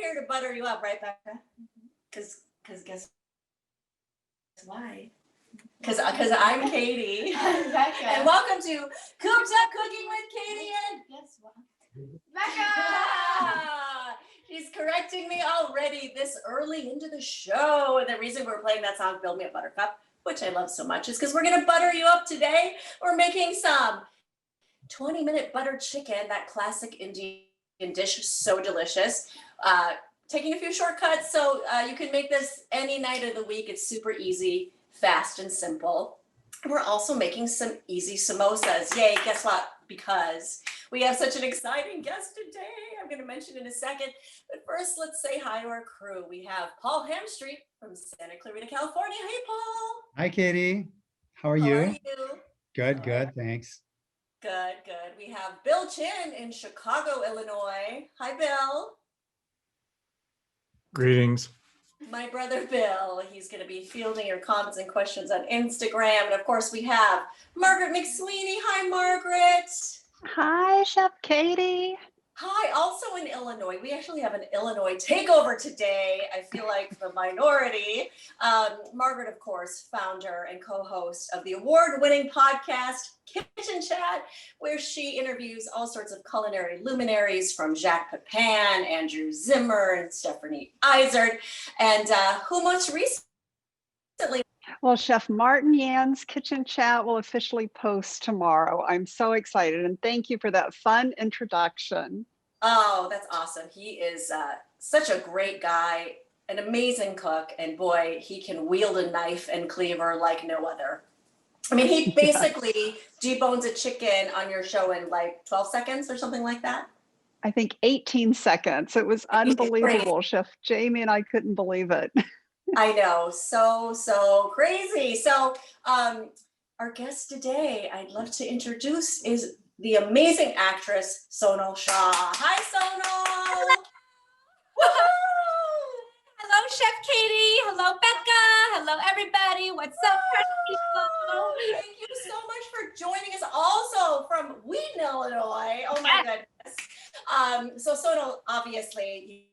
here to butter you up, right, Becca? Because guess why? Because I'm Katie. And welcome to Cooped Up Cooking with Katie and guess what? Becca! She's correcting me already this early into the show. And the reason we're playing that song, Build Me a Buttercup, which I love so much, is because we're going to butter you up today. We're making some 20-minute buttered chicken, that classic Indian dish, so delicious. Taking a few shortcuts so you can make this any night of the week. It's super easy, fast, and simple. We're also making some easy samosas. Yay, guess what? Because we have such an exciting guest today. I'm going to mention in a second. But first, let's say hi to our crew. We have Paul Hamstreet from Santa Clarita, California. Hey, Paul. Hi, Katie. How are you? Good, thanks. Good. We have Bill Chin in Chicago, Illinois. Hi, Bill. Greetings. My brother Bill, he's going to be fielding your comments and questions on Instagram. And of course, we have Margaret McSweeney. Hi, Margaret. Hi, Chef Katie. Hi, also in Illinois. We actually have an Illinois takeover today. I feel like the minority. Margaret, of course, founder and co-host of the award-winning podcast Kitchen Chat, where she interviews all sorts of culinary luminaries from Jacques Pepin, Andrew Zimmer, and Stephanie Izard, and who most recently. Well, Chef Martin Yan's Kitchen Chat will officially post tomorrow. I'm so excited, and thank you for that fun introduction. Oh, that's awesome. He is such a great guy, an amazing cook, and boy, he can wield a knife and cleaver like no other. I mean, he basically debones a chicken on your show in like 12 seconds or something like that. I think 18 seconds. It was unbelievable. Chef Jamie and I couldn't believe it. I know, so crazy. So our guest today, I'd love to introduce, is the amazing actress, Sonal Shah. Hi, Sonal. Hello, Chef Katie. Hello, Becca. Hello, everybody. What's up, people? Thank you so much for joining us also from Wheaton, Illinois. Oh my goodness. So Sonal, obviously,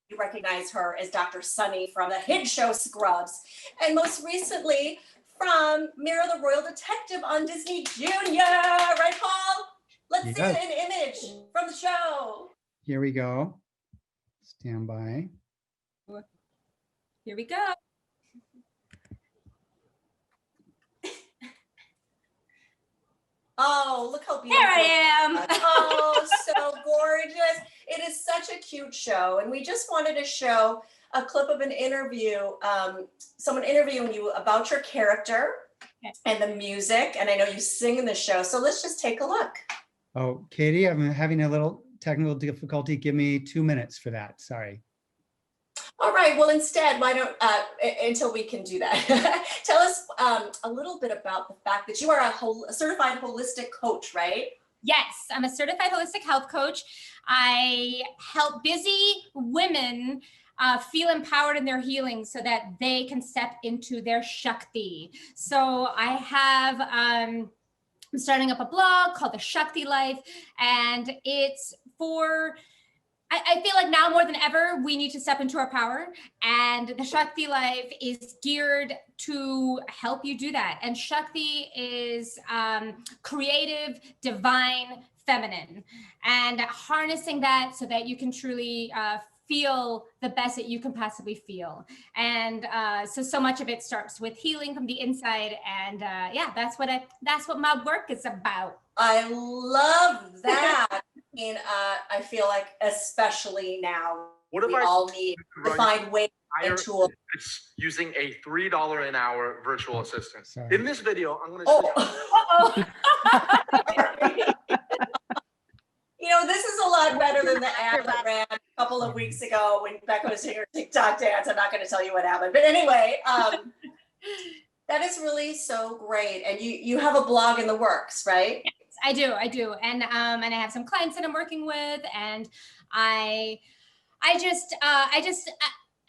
you recognize her as Dr. Sunny from the hit show Scrubs, and most recently from Mira the Royal Detective on Disney Junior. Right, Paul? Let's see an image from the show. Here we go. Stand by. Here we go. Oh, look how beautiful. There I am. Oh, so gorgeous. It is such a cute show. And we just wanted to show a clip of an interview, someone interviewing you about your character and the music. And I know you sing in the show. So let's just take a look. Oh, Katie, I'm having a little technical difficulty. Give me 2 minutes for that. Sorry. All right. Well, instead, why don't, until we can do that, tell us a little bit about the fact that you are a certified holistic coach, right? Yes, I'm a certified holistic health coach. I help busy women feel empowered in their healing so that they can step into their Shakthi. So I have, I'm starting up a blog called The Shakthi Life, and it's for, I feel like now more than ever, we need to step into our power, and the Shakthi Life is geared to help you do that. And Shakti is creative, divine, feminine, and harnessing that so that you can truly feel the best that you can possibly feel. And so much of it starts with healing from the inside. And yeah, that's what my work is about. I love that. And I feel like especially now, we all need to find ways and tools. Using a $3 an hour virtual assistant. Sorry. In this video, I'm going to show you. You know, this is a lot better than the ad that ran a couple of weeks ago when Becca was doing her TikTok dance. I'm not going to tell you what happened. But anyway, that is really so great. And you have a blog in the works, right? Yes, I do. And I have some clients that I'm working with, and I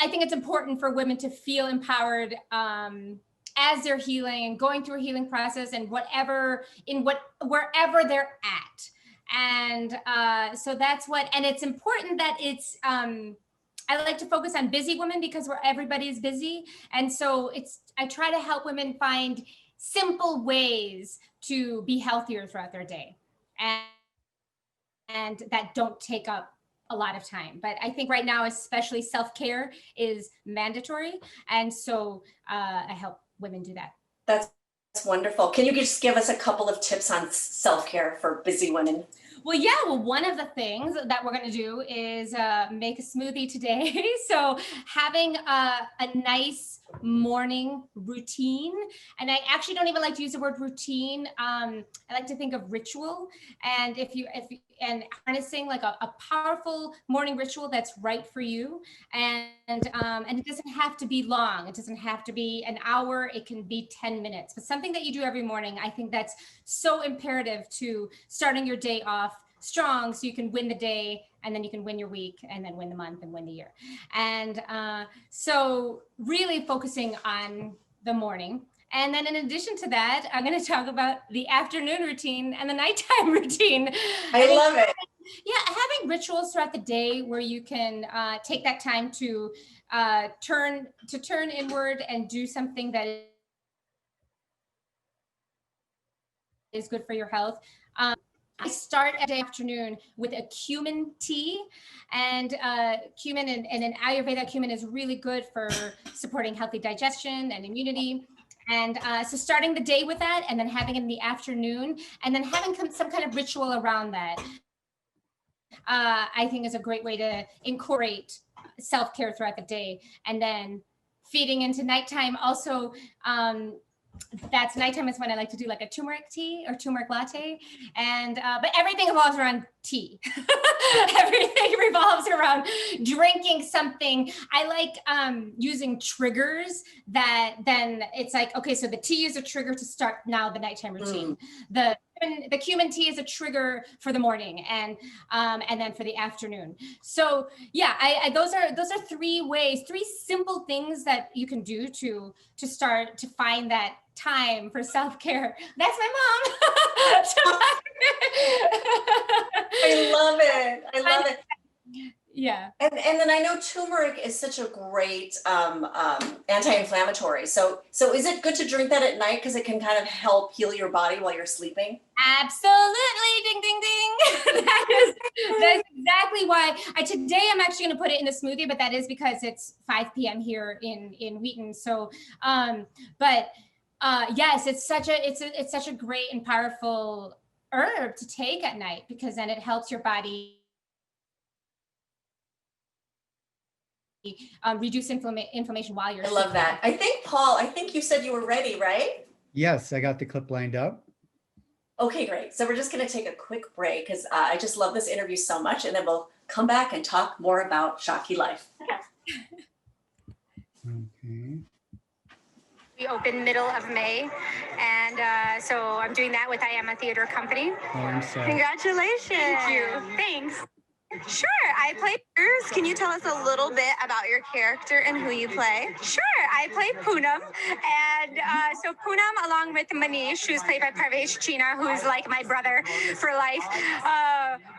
think it's important for women to feel empowered as they're healing and going through a healing process and wherever they're at. And so that's what, and it's important that it's, I like to focus on busy women because everybody is busy. And so I try to help women find simple ways to be healthier throughout their day. And that don't take up a lot of time. But I think right now, especially self-care is mandatory. And so I help women do that. That's wonderful. Can you just give us a couple of tips on self-care for busy women? Well, yeah. Well, one of the things that we're going to do is make a smoothie today. So having a nice morning routine, and I actually don't even like to use the word routine. I like to think of ritual, and and harnessing like a powerful morning ritual that's right for you, and it doesn't have to be long. It doesn't have to be an hour. It can be 10 minutes, but something that you do every morning. I think that's so imperative to starting your day off strong, so you can win the day, and then you can win your week, and then win the month, and win the year. And so really focusing on the morning. And then in addition to that, I'm going to talk about the afternoon routine and the nighttime routine. I love it. Yeah, having rituals throughout the day where you can take that time to turn inward and do something that is good for your health. I start every afternoon with a cumin tea, and cumin and in Ayurveda, cumin is really good for supporting healthy digestion and immunity. And so starting the day with that, and then having it in the afternoon, and then having some kind of ritual around that, I think is a great way to incorporate self-care throughout the day. And then feeding into nighttime also, that's nighttime is when I like to do like a turmeric tea or turmeric latte. And but everything revolves around tea. Everything revolves around drinking something. I like using triggers that then it's like, okay, so the tea is a trigger to start now the nighttime routine. The cumin tea is a trigger for the morning, and then for the afternoon. So yeah, those are three simple things that you can do to start to find that time for self-care. That's my mom. I love it. I love it. Yeah. And then I know turmeric is such a great anti-inflammatory. So is it good to drink that at night because it can kind of help heal your body while you're sleeping? Absolutely. Ding, ding, ding. That's exactly why today I'm actually going to put it in a smoothie, but that is because it's 5 p.m. here in Wheaton. So, yes, it's such a great and powerful herb to take at night, because then it helps your body reduce inflammation while you're I love that. I think, Paul, you said you were ready, right? Yes, I got the clip lined up. Okay, great. So we're just going to take a quick break because I just love this interview so much, and then we'll come back and talk more about Shakthi life. Okay. We opened middle of May, and so I'm doing that with I Am a Theater Company. Oh, I'm sorry. Congratulations. Thank you. Thanks. Sure, I play Piers. Can you tell us a little bit about your character and who you play? Sure, I play Poonam, and so Poonam, along with Manish, who's played by Parvesh Cheena, who's like my brother for life,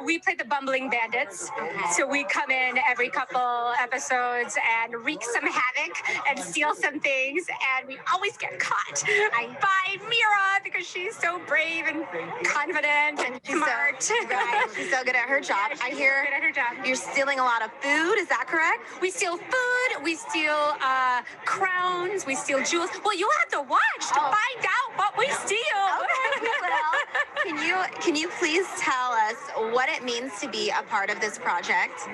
we play the bumbling bandits. So we come in every couple episodes and wreak some havoc and steal some things, and we always get caught by Mira because she's so brave and confident and smart. Right, she's so good at her job. I hear you're stealing a lot of food, is that correct? We steal food, we steal crowns, we steal jewels. Well, you'll have to watch to find out what we steal. Okay, well, can you please tell us what it means to be a part of this project?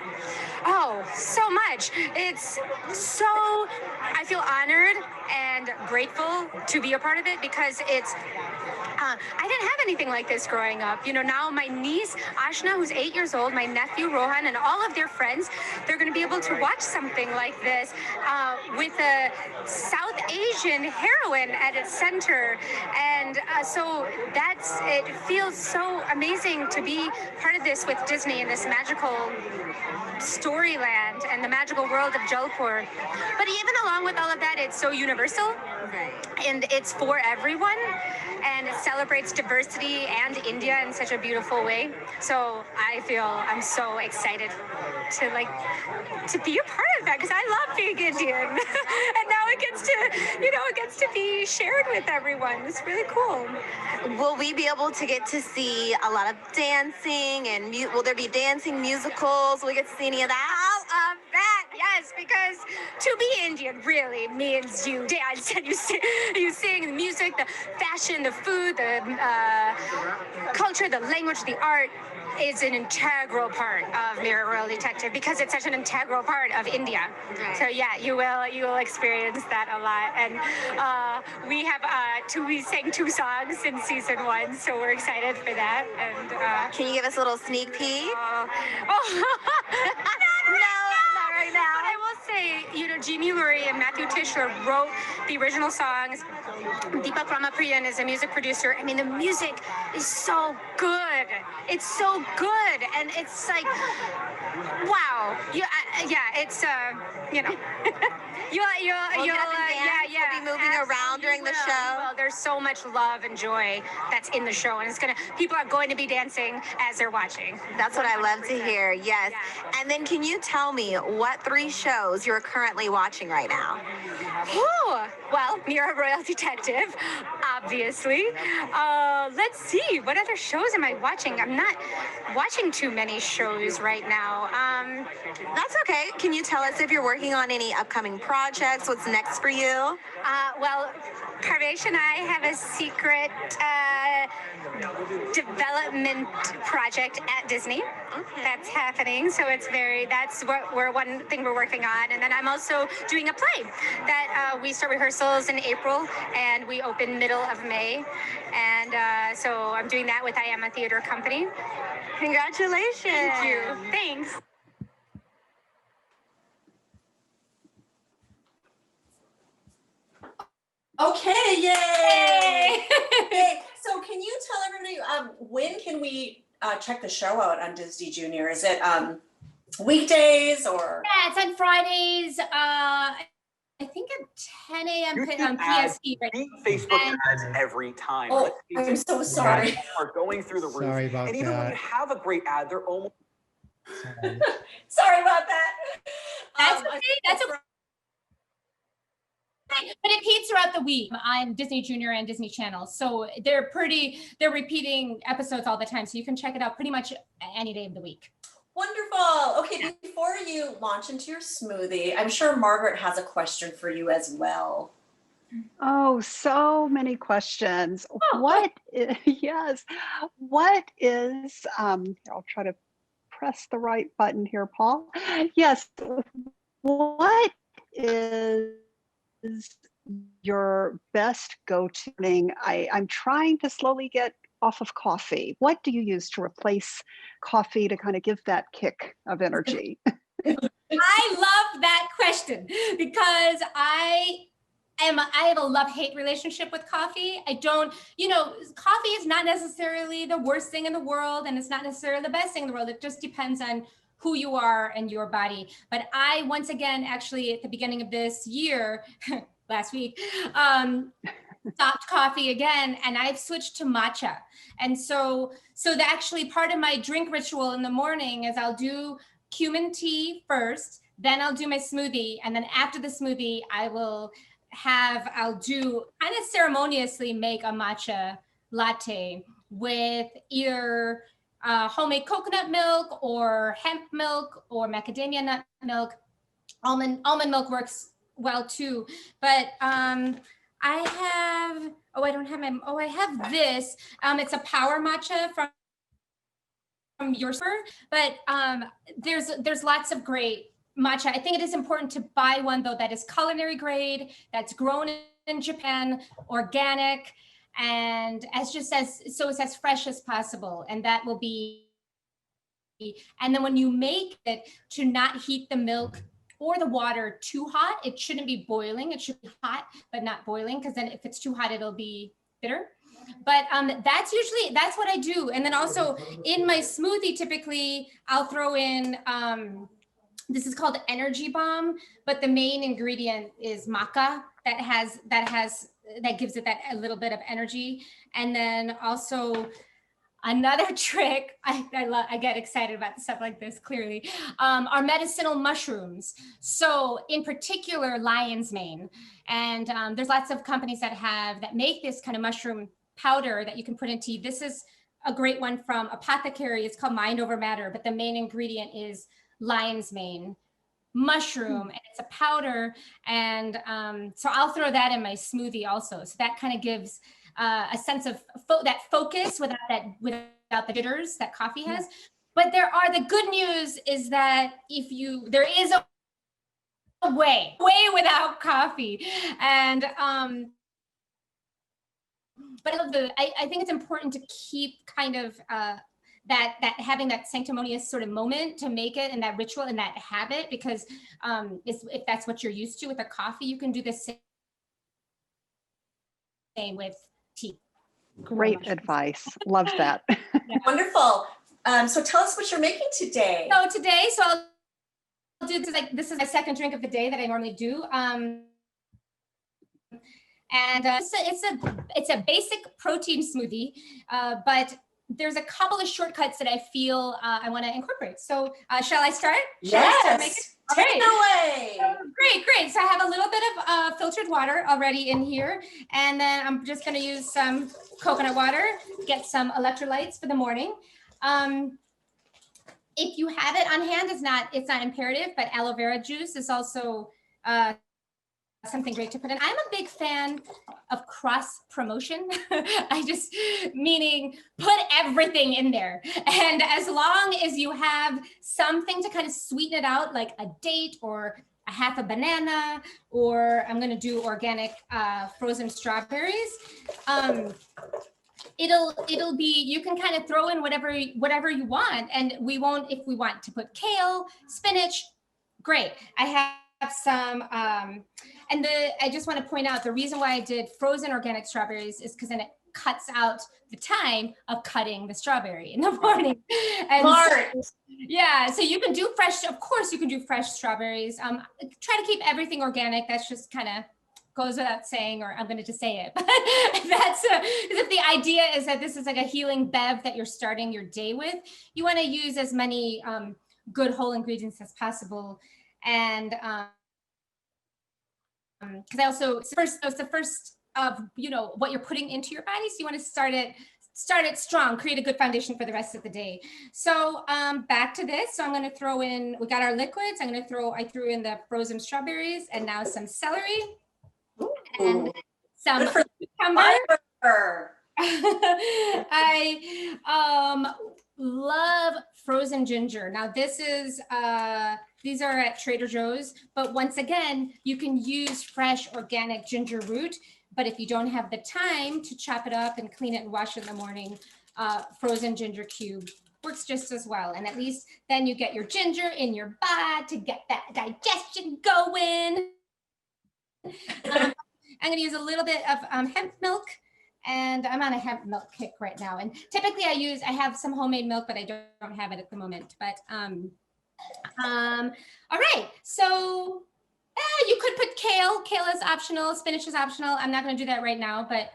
Oh, so much. It's so, I feel honored and grateful to be a part of it because it's, I didn't have anything like this growing up. You know, now my niece, Ashna, who's 8 years old, my nephew, Rohan, and all of their friends, they're going to be able to watch something like this with a South Asian heroine at its center. And so it feels so amazing to be part of this with Disney in this magical storyland and the magical world of Jaipur. But even along with all of that, it's so universal. Right. And it's for everyone. And celebrates diversity and India in such a beautiful way. So I feel I'm so excited to be a part of that because I love being Indian, and now it gets to be shared with everyone. It's really cool. Will we be able to get to see a lot of dancing and will there be dancing musicals? Will we get to see any of that? All of that, yes, because to be Indian really means you dance and you sing the music, the fashion, the food, the culture, the language, the art is an integral part of Mira Royal Detective because it's such an integral part of India. Right. So yeah, you will experience that a lot. And we sang 2 songs in season 1, so we're excited for that. And Can you give us a little sneak peek? no, Not right now. but I will say, Jeannie Lurie and Matthew Tischler wrote the original songs. Deepak Ramapriyan is a music producer. I mean, the music is so good. It's so good, and it's like, wow. It's We'll be moving around during the show. Well, there's so much love and joy that's in the show, and people are going to be dancing as they're watching. That's what I love to hear. Yes. Yeah. And then can you tell me what 3 shows you're currently watching right now? Well, Mira Royal Detective, obviously. Let's see, what other shows am I watching? I'm not watching too many shows right now. That's okay. Can you tell us if you're working on any upcoming projects? What's next for you? Well, Parvesh and I have a secret development project at Disney. Okay. That's happening, so that's one thing we're working on. And then I'm also doing a play that we start rehearsals in April and we open middle of May. And so I'm doing that with I Am a Theater Company. Congratulations. Thank you. Thanks. Okay, yay! Yay. So can you tell everybody, when can we check the show out on Disney Junior? Is it weekdays or? Yeah, it's on Fridays. I think at 10 a.m. on PST. Right? Beat Facebook ads every time. Oh, I'm so sorry. Ads are going through the roof. Sorry about and even when that. you have a great ad, they're almost. Sorry. Sorry about that. That's okay. That's okay. But it peaks throughout the week on Disney Junior and Disney Channel. So they're repeating episodes all the time. So you can check it out pretty much any day of the week. Wonderful. Okay, before you launch into your smoothie, I'm sure Margaret has a question for you as well. Oh, so many questions. Yes. What is, I'll try to press the right button here, Paul. Yes. What is your best go-to thing? I'm trying to slowly get off of coffee. What do you use to replace coffee to kind of give that kick of energy? I love that question because I have a love-hate relationship with coffee. Coffee is not necessarily the worst thing in the world, and it's not necessarily the best thing in the world. It just depends on who you are and your body. But I, once again, actually at the beginning of this year, last week, stopped coffee again, and I've switched to matcha. And so actually part of my drink ritual in the morning is I'll do cumin tea first, then I'll do my smoothie, and then after the smoothie, I'll do kind of ceremoniously make a matcha latte with either homemade coconut milk or hemp milk or macadamia nut milk. Almond milk works well too, but I have this. It's a power matcha from your store, but there's lots of great matcha. I think it is important to buy one though that is culinary grade, that's grown in Japan, organic, and it's as fresh as possible. And that will be, and then when you make it, to not heat the milk or the water too hot. It shouldn't be boiling. It should be hot, but not boiling, because then if it's too hot, it'll be bitter. But that's what I do. And then also in my smoothie, typically I'll throw in This is called Energy Bomb, but the main ingredient is maca that gives it that a little bit of energy. And then also another trick, I get excited about stuff like this, clearly, are medicinal mushrooms. So in particular, lion's mane. And there's lots of companies that make this kind of mushroom powder that you can put in tea. This is a great one from Apothecary. It's called Mind Over Matter, but the main ingredient is lion's mane mushroom, and it's a powder. And so I'll throw that in my smoothie also. So that kind of gives a sense of that focus without the jitters that coffee has. But the good news is that there is a way without coffee. And but I think it's important to keep kind of that having that sanctimonious sort of moment to make it, and that ritual and that habit, because if that's what you're used to with a coffee, you can do the same with tea. Great advice. Love that. Yeah. Wonderful. So tell us what you're making today. So I'll do this is my second drink of the day that I normally do. And it's a basic protein smoothie, but there's a couple of shortcuts that I feel I want to incorporate. So shall I start? Yes. Take it away. Great. So I have a little bit of filtered water already in here, and then I'm just going to use some coconut water, get some electrolytes for the morning. If you have it on hand, it's not imperative, but aloe vera juice is also something great to put in. I'm a big fan of cross promotion. Meaning put everything in there. And as long as you have something to kind of sweeten it out, like a date or a half a banana, or I'm going to do organic frozen strawberries. It'll be, you can kind of throw in whatever you want. And if we want to put kale, spinach, great. I have some, I just want to point out the reason why I did frozen organic strawberries is because then it cuts out the time of cutting the strawberry in the morning. And so you can do fresh, of course you can do fresh strawberries. Try to keep everything organic. That's just kind of goes without saying, or I'm going to just say it. But that's if the idea is that this is like a healing bev that you're starting your day with, you want to use as many good whole ingredients as possible. And because it's the first of what you're putting into your body, so you want to start it strong, create a good foundation for the rest of the day. So back to this. So I'm going to throw in, we got our liquids. I threw in the frozen strawberries, and now some celery. Ooh. And some cucumber. I love frozen ginger. Now these are at Trader Joe's, but once again, you can use fresh organic ginger root. But if you don't have the time to chop it up and clean it and wash it in the morning, frozen ginger cube works just as well. And at least then you get your ginger in your body to get that digestion going. I'm going to use a little bit of hemp milk, and I'm on a hemp milk kick right now. And typically I have some homemade milk, but I don't have it at the moment. But all right. So you could put kale. Kale is optional. Spinach is optional. I'm not going to do that right now. But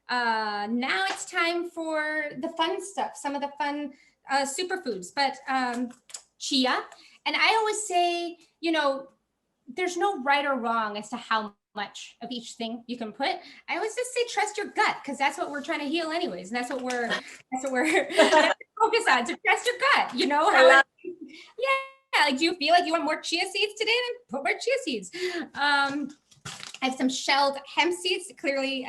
now it's time for the fun stuff. Some of the fun superfoods. But chia. And I always say, there's no right or wrong as to how much of each thing you can put. I always just say trust your gut, because that's what we're trying to heal anyways, and that's what we're focused on. So trust your gut. Like, do you feel like you want more chia seeds today? Then put more chia seeds. I have some shelled hemp seeds. Clearly,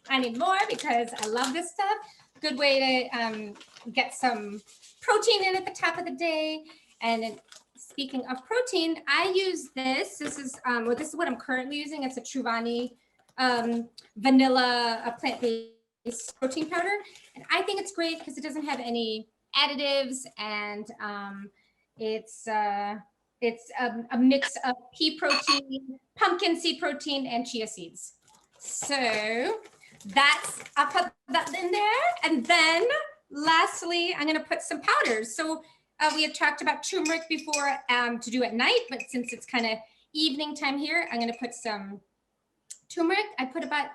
I need more because I love this stuff. Good way to get some protein in at the top of the day. And speaking of protein, I use this. This is what I'm currently using. It's a Truvani vanilla plant-based protein powder. And I think it's great because it doesn't have any additives, and it's a mix of pea protein, pumpkin seed protein, and chia seeds. So I'll put that in there. And then lastly, I'm going to put some powders. So We had talked about turmeric before to do at night, but since it's kind of evening time here, I'm going to put some turmeric. I put about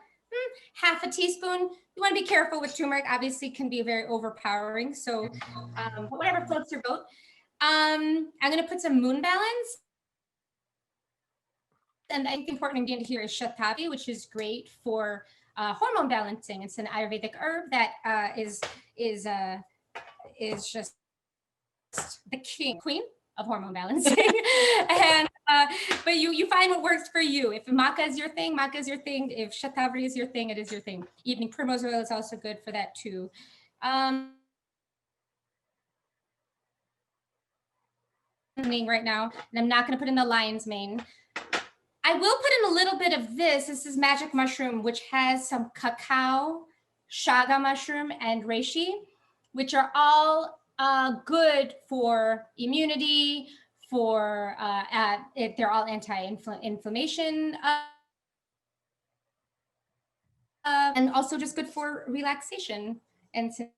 half a teaspoon. You want to be careful with turmeric. Obviously, it can be very overpowering. So whatever floats your boat. I'm going to put some moon balance. And I think the important ingredient here is Shakthi, which is great for hormone balancing. It's an Ayurvedic herb that is just the queen of hormone balancing. And but you find what works for you. If maca is your thing, maca is your thing. If shatavari is your thing, it is your thing. Evening primrose oil is also good for that too. Right now, and I'm not going to put in the lion's mane. I will put in a little bit of this. This is magic mushroom, which has some cacao, shaga mushroom, and reishi, which are all good for immunity, for they're all anti-inflammation, and also just good for relaxation. And since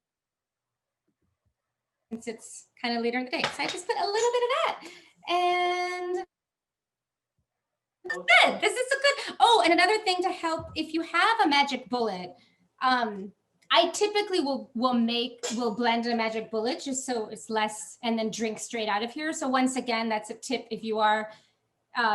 it's kind of later in the day, so I just put a little bit of that. And good. This is so good. Oh, and another thing to help, if you have a magic bullet, I typically will blend a magic bullet just so it's less, and then drink straight out of here. So once again, that's a tip if you are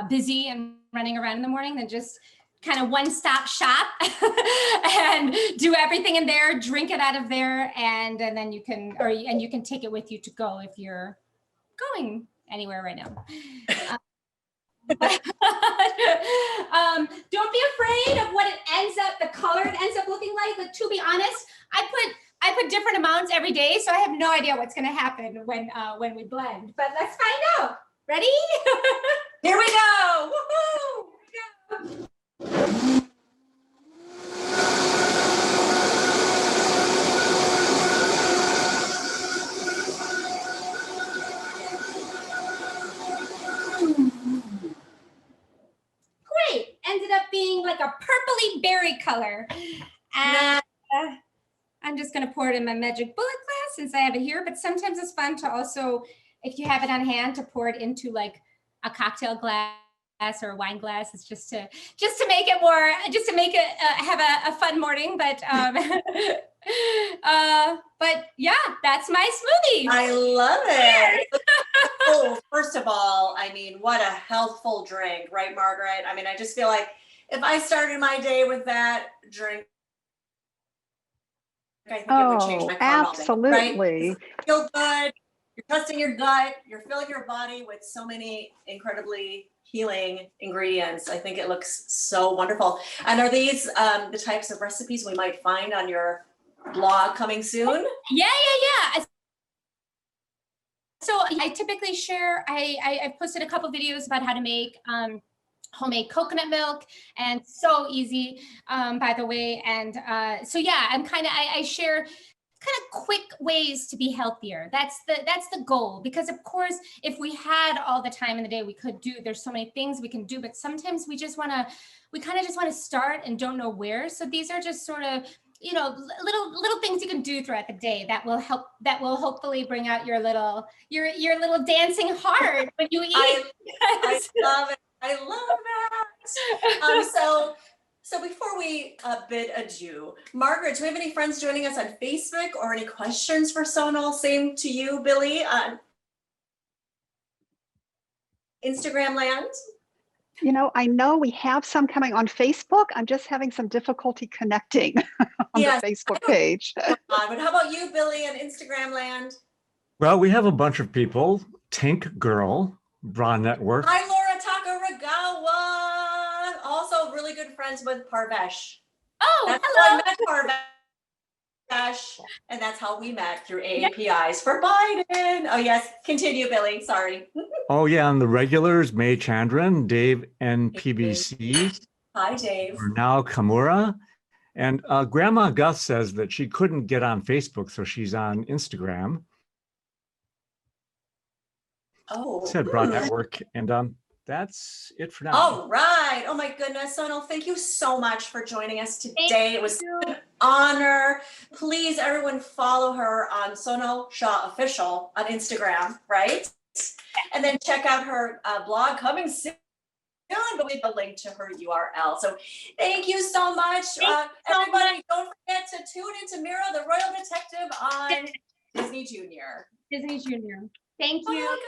busy and running around in the morning, then just kind of one-stop shop and do everything in there, drink it out of there, and then you can, and you can take it with you to go if you're going anywhere right now. Don't be afraid of what it ends up, the color it ends up looking like. But to be honest, I put different amounts every day, so I have no idea what's going to happen when we blend. But let's find out. Ready? Here we go. Woohoo! Here we go. Great. Ended up being like a purpley berry color. And I'm just going to pour it in my magic bullet glass since I have it here. But sometimes it's fun to also, if you have it on hand, to pour it into like a cocktail glass or a wine glass. It's just to make it more, just to make it have a fun morning. But but yeah, that's my smoothie. I love it. Oh, first of all, I mean, what a healthful drink, right, Margaret? I mean, I just feel like if I started my day with that drink, I think it would change my karma all day, absolutely. right? Feel good. You're trusting your gut. You're filling your body with so many incredibly healing ingredients. I think it looks so wonderful. And are these the types of recipes we might find on your blog coming soon? Yeah. So I typically share, I've posted a couple videos about how to make homemade coconut milk, and so easy, by the way. And so yeah, I share kind of quick ways to be healthier. That's the goal, because of course, if we had all the time in the day, we could do, there's so many things we can do, but sometimes we kind of just want to start and don't know where. So these are just sort of, you know, little things you can do throughout the day that will help, that will hopefully bring out your little dancing heart when you eat. I love it. I love that. So before we bid adieu, Margaret, do we have any friends joining us on Facebook or any questions for Sonal? Same to you, Billy, on Instagram land? You know, I know we have some coming on Facebook. I'm just having some difficulty connecting on the Facebook page. But how about you, Billy, on Instagram land? Well, we have a bunch of people. Tank Girl, Bra Network. Hi, Laura Takaragawa. Also really good friends with Parvesh. Oh, that's hello. How I met Parvesh, and that's how we met, through AAPIs for Biden. Oh yes, continue, Billy, sorry. Oh yeah, and the regulars, May Chandran, Dave NPBC. Hi, Dave. Now Kamura. And Grandma Gus says that she couldn't get on Facebook, so she's on Instagram. Oh. Said Broad Network. And that's it for now. All right. Oh my goodness, Sonal, thank you so much for joining us today. It was an honor. Please, everyone, follow her on Sonal Shah Official on Instagram, right? And then check out her blog coming soon. But we have a link to her URL. So thank you so much. Everybody, don't forget to tune into Mira, the Royal Detective on Disney Junior. Disney Junior. Thank you. Oh,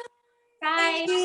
Bye. thank you.